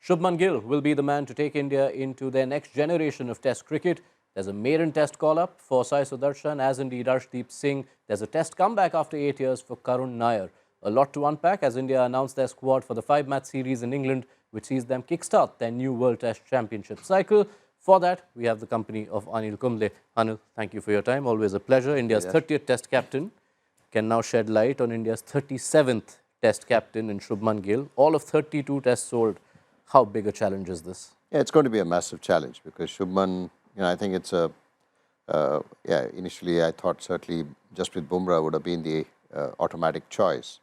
Shubman Gill will be the man to take India into their next generation of Test cricket. There's a maiden Test call-up for Sai Sudarshan, as indeed Arshdeep Singh. There's a Test comeback after 8 years for Karun Nair. A lot to unpack as India announced their squad for the 5-match series in England, which sees them kickstart their new World Test Championship cycle. For that, we have the company of Anil Kumble. Anil, thank you for your time. Always a pleasure. India's 30th Test captain can now shed light on India's 37th Test captain in Shubman Gill. All of 32 Tests sold. How big a challenge is this? Yeah, it's going to be a massive challenge because Shubman, I think it's a, initially I thought certainly Jasprit Bumrah would have been the automatic choice,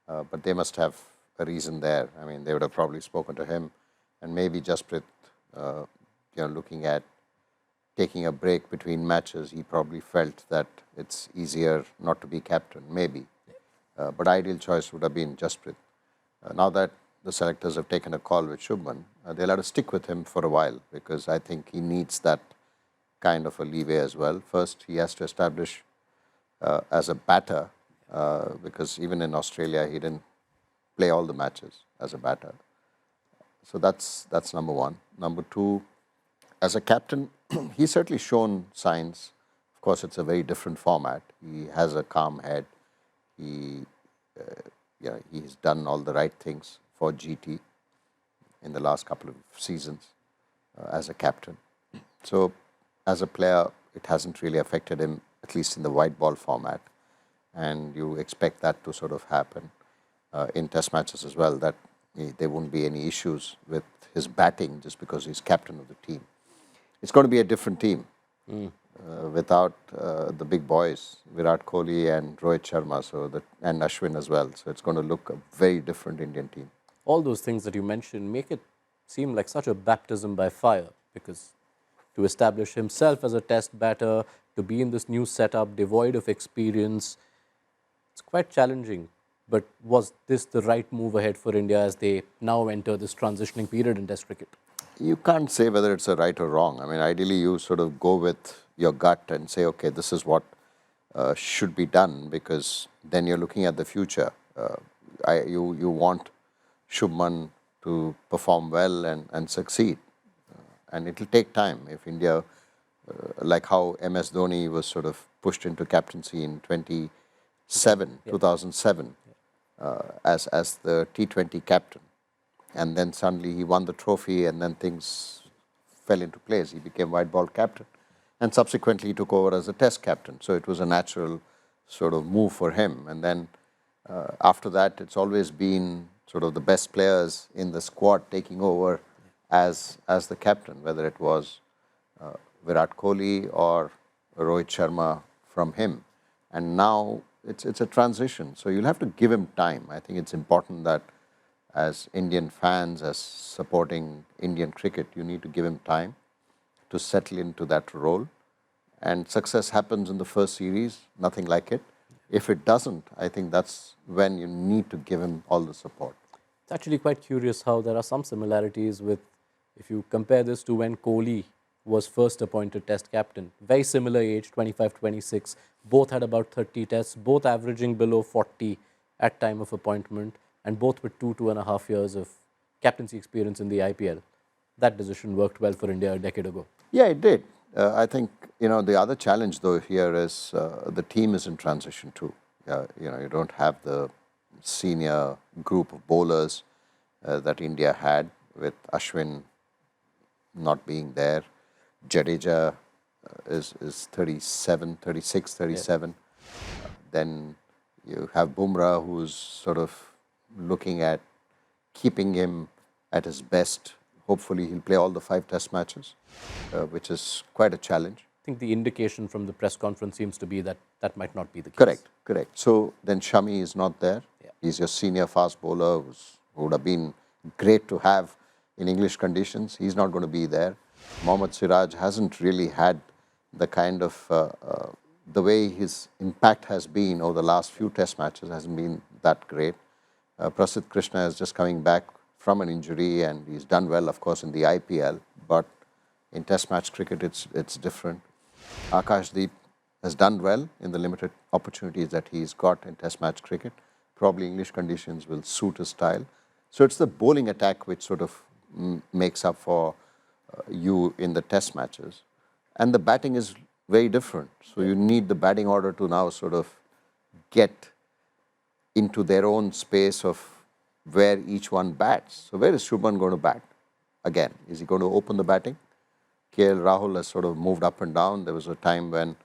but they must have a reason there. I mean, they would have probably spoken to him, and maybe Jasprit, looking at taking a break between matches, he probably felt that it's easier not to be captain, maybe. But ideal choice would have been Jasprit. Now that the selectors have taken a call with Shubman, they'll have to stick with him for a while because I think he needs that kind of a leeway as well. First, he has to establish as a batter because even in Australia, he didn't play all the matches as a batter. So that's number one. Number two, as a captain, he's certainly shown signs. Of course, it's a very different format. He has a calm head. He's done all the right things for GT in the last couple of seasons as a captain. So as a player, it hasn't really affected him, at least in the white ball format. And you expect that to sort of happen in Test matches as well, that there won't be any issues with his batting just because he's captain of the team. It's going to be a different team without the big boys, Virat Kohli and Rohit Sharma, and Ashwin as well. So it's going to look a very different Indian team. All those things that you mentioned make it seem like such a baptism by fire, because to establish himself as a Test batter, to be in this new setup, devoid of experience, it's quite challenging. But was this the right move ahead for India as they now enter this transitioning period in Test cricket? You can't say whether it's a right or wrong. I mean, ideally, you sort of go with your gut and say, okay, this is what should be done, because then you're looking at the future. You want Shubman to perform well and succeed. And it'll take time. If India, like how MS Dhoni was sort of pushed into captaincy in 2007, as the T20 captain. And then suddenly he won the trophy and then things fell into place. He became white ball captain. And subsequently he took over as a Test captain. So it was a natural sort of move for him. And then after that, it's always been sort of the best players in the squad taking over as the captain, whether it was Virat Kohli or Rohit Sharma from him. And now it's a transition. So you'll have to give him time. I think it's important that as Indian fans, as supporting Indian cricket, you need to give him time to settle into that role. And success happens in the first series, nothing like it. If it doesn't, I think that's when you need to give him all the support. It's actually quite curious how there are some similarities with, if you compare this to when Kohli was first appointed Test captain. Very similar age, 25, 26. Both had about 30 tests, both averaging below 40 at time of appointment, and both with 2.5 years of captaincy experience in the IPL. That decision worked well for India a decade ago. Yeah, it did. I think, the other challenge though here is the team is in transition too. You don't have the senior group of bowlers that India had, with Ashwin not being there. Jadeja is 37, 36, 37. Then you have Bumrah, who's sort of looking at keeping him at his best. Hopefully he'll play all the 5 Test matches, which is quite a challenge. I think the indication from the press conference seems to be that that might not be the case. Correct. So then Shami is not there. Yeah. He's your senior fast bowler who would have been great to have in English conditions. He's not going to be there. Mohammad Siraj hasn't really had the kind of, the way his impact has been over the last few Test matches hasn't been that great. Prasidh Krishna is just coming back from an injury, and he's done well, of course, in the IPL, but in Test match cricket, it's different. Akashdeep has done well in the limited opportunities that he's got in Test match cricket. Probably English conditions will suit his style. So it's the bowling attack which sort of makes up for you in the test matches. And the batting is very different. So you need the batting order to now sort of get into their own space of where each one bats. So where is Shubman going to bat? Again, is he going to open the batting? KL Rahul has sort of moved up and down. There was a time when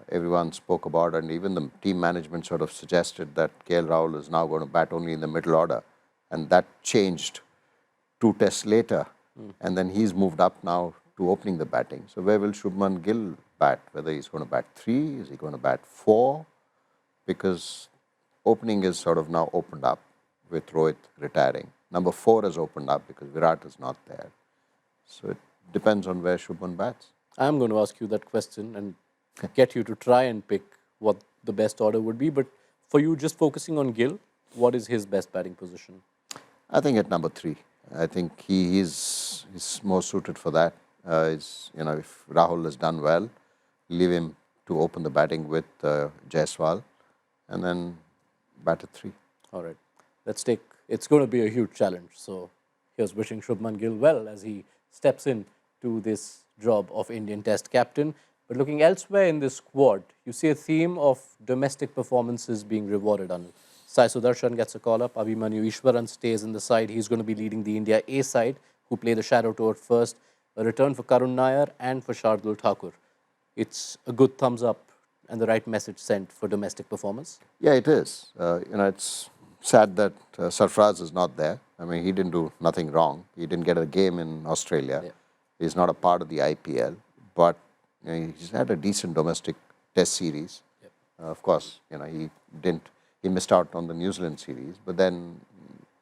everyone spoke about, and even the team management sort of suggested that KL Rahul is now going to bat only in the middle order. And that changed 2 tests later. And then he's moved up now to opening the batting. So where will Shubman Gill bat? Whether he's going to bat 3, is he going to bat 4? Because opening is sort of now opened up with Rohit retiring. Number 4 has opened up because Virat is not there. So it depends on where Shubman bats. I'm going to ask you that question and get you to try and pick what the best order would be. But for you, just focusing on Gill, what is his best batting position? I think at number 3. I think he's more suited for that. If Rahul has done well, leave him to open the batting with Jaiswal and then bat at 3. All right. It's going to be a huge challenge. So here's wishing Shubman Gill well as he steps in to this job of Indian Test captain. But looking elsewhere in this squad, you see a theme of domestic performances being rewarded. Anil. Sai Sudarshan gets a call-up. Abhimanyu Ishwaran stays in the side. He's going to be leading the India A side, who play the shadow tour first. A return for Karun Nair and for Shardul Thakur. It's a good thumbs up and the right message sent for domestic performance. Yeah, it is. It's sad that Sarfraz is not there. I mean, he didn't do nothing wrong. He didn't get a game in Australia. Yeah. He's not a part of the IPL, but he's had a decent domestic test series. Yep. Of course, he missed out on the New Zealand series, but then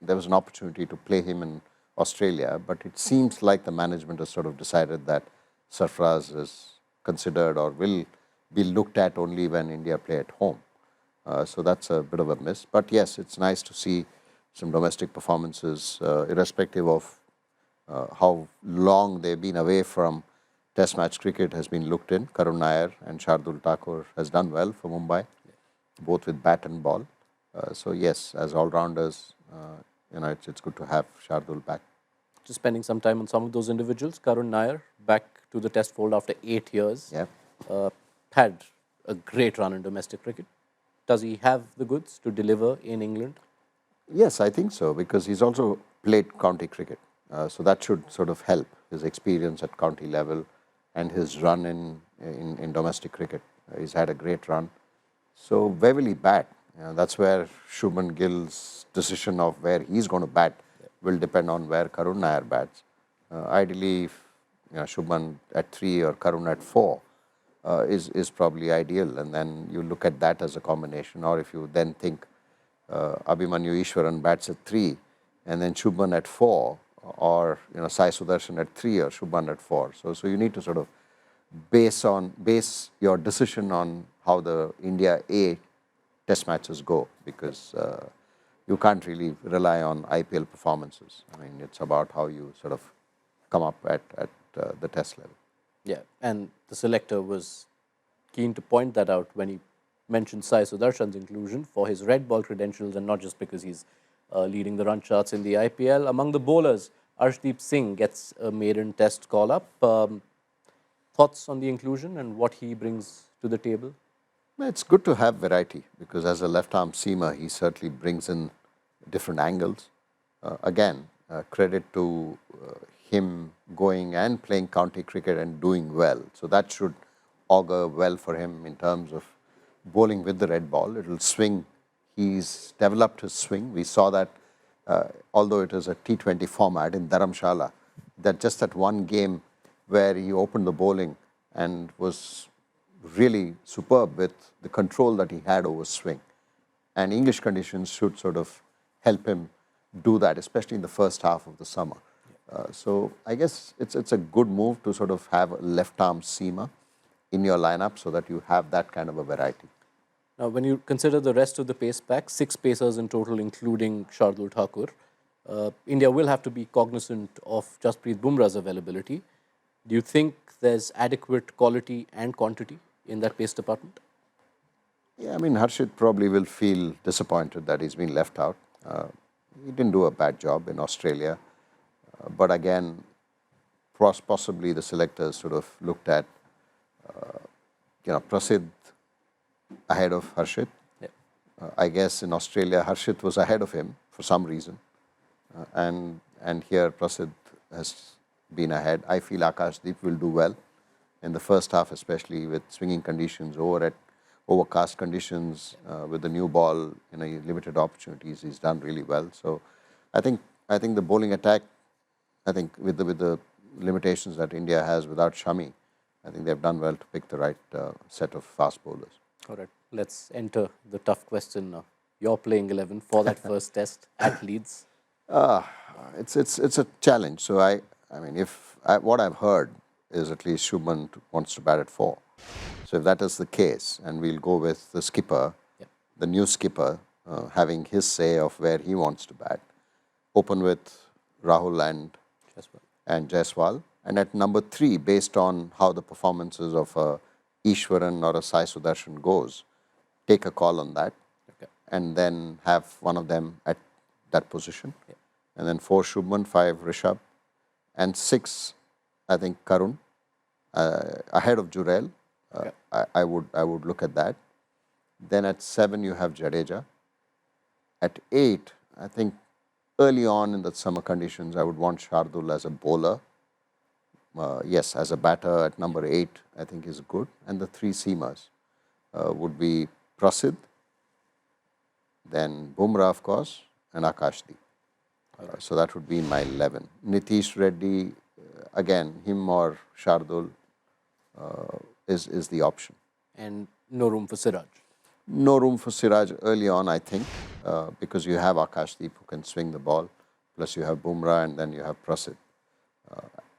there was an opportunity to play him in Australia. But it seems like the management has sort of decided that Sarfraz is considered or will be looked at only when India play at home. So that's a bit of a miss. But yes, it's nice to see some domestic performances, irrespective of how long they've been away from Test match cricket has been looked in. Karun Nair and Shardul Thakur has done well for Mumbai, both with bat and ball. So yes, as all-rounders, it's good to have Shardul back. Just spending some time on some of those individuals. Karun Nair back to the Test fold after 8 years. Yeah. Had a great run in domestic cricket. Does he have the goods to deliver in England? Yes, I think so, because he's also played county cricket. So that should sort of help his experience at county level and his run in domestic cricket. He's had a great run. So where will he bat? That's where Shubman Gill's decision of where he's going to bat will depend on where Karun Nair bats. Ideally, Shubman at 3 or Karun at 4 is probably ideal, and then you look at that as a combination. Or if you then think Abhimanyu Ishwaran bats at 3 and then Shubman at 4, or Sai Sudarshan at 3 or Shubman at 4. So you need to sort of base your decision on how the India A test matches go, because you can't really rely on IPL performances. I mean, it's about how you sort of come up at the test level. Yeah, and the selector was keen to point that out when he mentioned Sai Sudarshan's inclusion for his red ball credentials, and not just because he's leading the run charts in the IPL. Among the bowlers, Arshdeep Singh gets a maiden test call-up. Thoughts on the inclusion and what he brings to the table? It's good to have variety, because as a left-arm seamer, he certainly brings in different angles. Again, credit to him going and playing county cricket and doing well. So that should augur well for him in terms of bowling with the red ball. It will swing. He's developed his swing. We saw that, although it is a T20 format in Dharamshala, that just that one game where he opened the bowling and was really superb with the control that he had over swing. And English conditions should sort of help him do that, especially in the first half of the summer. So I guess it's a good move to sort of have a left-arm seamer in your lineup so that you have that kind of a variety. Now, when you consider the rest of the pace pack, 6 pacers in total, including Shardul Thakur, India will have to be cognizant of Jasprit Bumrah's availability. Do you think there's adequate quality and quantity in that pace department? Yeah, I mean, Harshit probably will feel disappointed that he's been left out. He didn't do a bad job in Australia. But again, possibly the selectors sort of looked at, Prasidh ahead of Harshit. Yeah. I guess in Australia, Harshit was ahead of him for some reason. And here Prasidh has been ahead. I feel Akashdeep will do well in the first half, especially with swinging conditions, overcast conditions, with the new ball, limited opportunities. He's done really well. So I think the bowling attack, I think with the limitations that India has without Shami, I think they've done well to pick the right set of fast bowlers. All right, let's enter the tough question now. You're playing 11 for that first test at Leeds. It's a challenge. So what I've heard is at least Shubman wants to bat at 4. So if that is the case, and we'll go with the skipper, the new skipper, having his say of where he wants to bat, open with Rahul and Jaiswal. And at number 3, based on how the performances of a Ishwaran or a Sai Sudarshan goes, take a call on that, and then have one of them at that position. And then 4 Shubman, 5 Rishabh, and 6, I think Karun, ahead of Jurel. I would look at that. Then at 7 you have Jadeja. At 8, I think early on in the summer conditions, I would want Shardul as a bowler. Yes, as a batter at number 8, I think is good. And the 3 seamers would be Prasidh, then Bumrah, of course, and Akashdeep. So that would be my 11. Nitish Reddy, again, him or Shardul is the option. And no room for Siraj? No room for Siraj early on, I think, because you have Akashdeep who can swing the ball, plus you have Bumrah and then you have Prasidh.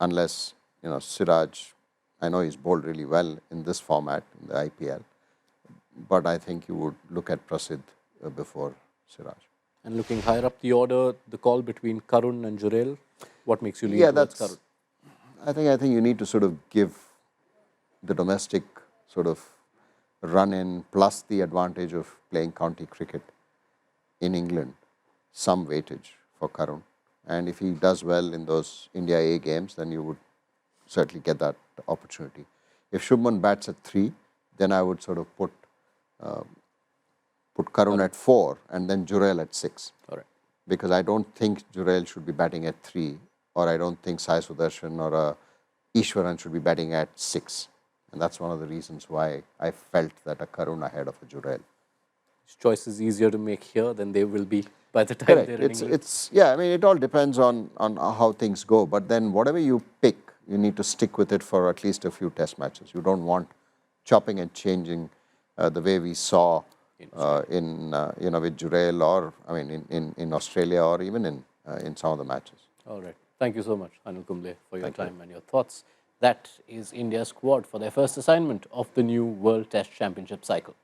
Unless, Siraj, I know he's bowled really well in this format, in the IPL, but I think you would look at Prasidh before Siraj. And looking higher up the order, the call between Karun and Jurel, what makes you lean towards Karun? I think you need to sort of give the domestic sort of run in plus the advantage of playing county cricket in England some weightage for Karun. And if he does well in those India A games, then you would certainly get that opportunity. If Shubman bats at 3, then I would sort of put Karun at 4 and then Jurel at 6. All right. Because I don't think Jurel should be batting at 3, or I don't think Sai Sudarshan or Ishwaran should be batting at 6. And that's one of the reasons why I felt that a Karun ahead of a Jurel. His choice is easier to make here than they will be by the time they're in England. It all depends on how things go. But then whatever you pick, you need to stick with it for at least a few test matches. You don't want chopping and changing the way we saw with Jurel, or in Australia, or even in some of the matches. All right. Thank you so much, Anil Kumble, for your time and your thoughts. That is India's squad for their first assignment of the new World Test Championship cycle.